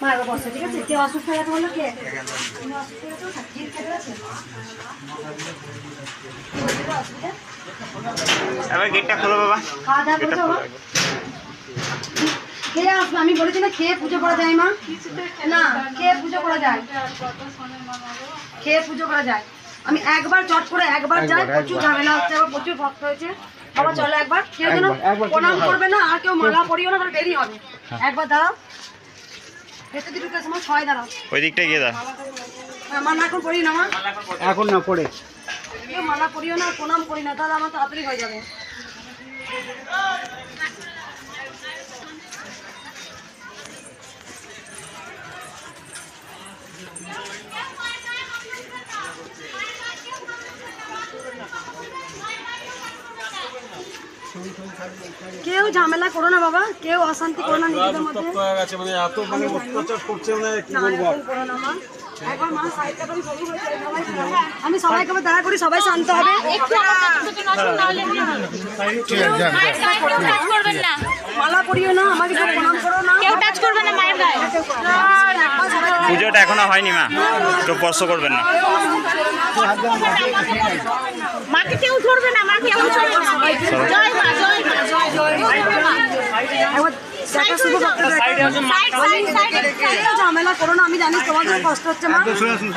মা এবার বসো, ঠিক আছে? কেউ অসুস্থ হয়ে গেছে বললো কে? তুমি অসুস্থ হয়ে গেছো? ঠিক খেতে আছে? অসুবিধা? এবার গেটটা খোলো বাবা। খাওয়া দাওয়া করেছো বাবা? খেয়ে আসবো, আমি বলেছি না খেয়ে পুজো করা যায় মা? না, খেয়ে পুজো করা যায়, খেয়ে পুজো করা যায়। আমি একবার চট করে একবার যাই, প্রচুর ঝামেলা হচ্ছে, আবার প্রচুর ভক্ত হয়েছে। বাবা চলো একবার, কেউ যেন প্রণাম করবে না, আর কেউ মালা পরিও না, তাহলে দেরি হবে। একবার দাঁড়াও, ভেতর দিকে সময় ছয় দাঁড়াও। ওই দিকটায় গিয়ে দাও। মালা এখন পড়ি না মা, এখন না পড়ে কেউ মালা পরিও না, প্রণাম করি না, তাহলে আমার তাড়াতাড়ি হয়ে যাবে। কেউ ঝামেলা করো না বাবা, কেউ অশান্তি করো না নিজেদের মধ্যে। মানে এত মানে অত্যাচার করছে মানে কি না, বলবো এরকম করো না মা। একবার মা সাইডটা করে সবই হয়েছে, আমি সবাইকে আবার দয়া করি, সবাই শান্ত হবে। মালা পরিও না, আমাকে সব প্রণাম করো না, কেউ টাচ করবে না মায়ের গায়ে। পুজোটা এখনো হয়নি মা, তো স্পর্শ করবেন না। মাকে কেউ ধরবে না, মাকে কেউ ধরবে না। জয় মা, জয় মা, জয় জয় মা। একবার দেখা শুভ ভক্তদের কেউ ঝামেলা করো না, আমি জানি তোমাদের কষ্ট হচ্ছে মা,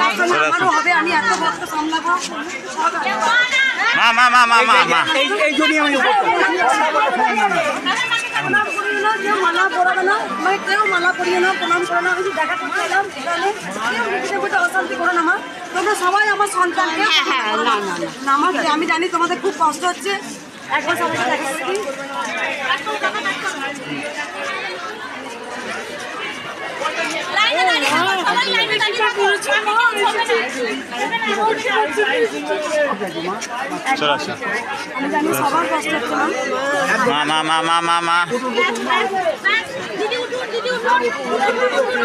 তার জন্য আমারও হবে, আমি এত ভক্ত সামলাবো। মা মা মা মা মা মা এই জন্যই আমি প্রণাম করিও না, কেউ মালা পরাবে না, মানে কেউ মালা পরিও না, প্রণাম করো না, আমি যে দেখা করতে এলাম এখানে, কেউ নিজেদের মধ্যে অশান্তি করো না মা। তোমরা সবাই আমার সন্তান, না আমার আমি জানি তোমাদের খুব কষ্ট হচ্ছে, একবার সবাইকে দেখা করে দিই। চলো আসো। আমি জানি সবার কষ্ট হচ্ছে মা। মা মা মা মা মা মা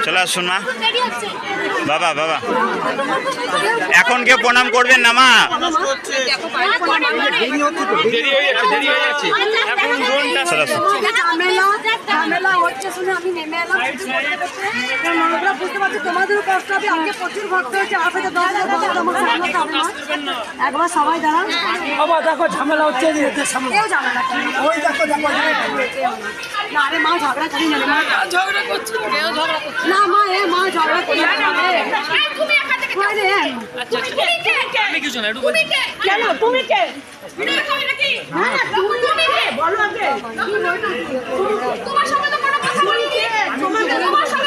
চলে আসুন মা। বাবা বাবা এখন কেউ প্রণাম করবেন না মা, চলে আসুন। ঝামেলা হচ্ছে শুনে আমি নেমে এলাম, বুঝতে পারছি তোমাদেরও কষ্ট হবে, আজকে প্রচুর ভক্ত হয়েছে, আর হয়তো 10 ভক্ত আমার সামলাতে হবে না। একবার সবাই দাঁড়ান, বাবা দেখো ঝামেলা হচ্ছে কেউ ঝামেলা করে না। ওই দেখো দেখো না রে মা, ঝগড়া করি না রে মা, ঝগড়া করছি, কেউ ঝগড়া করছে না মা, এ মা ঝগড়া করি না তুমি এখান থেকে কই রে? তুমি কে? আমি কিছু না, তুমি কে? কেন তুমি কে? ভিডিও খাবে নাকি? হ্যাঁ, তুমি কে? বলো আগে। তোমার সামনে তো কোনো কথা বলিনি। তোমার সামনে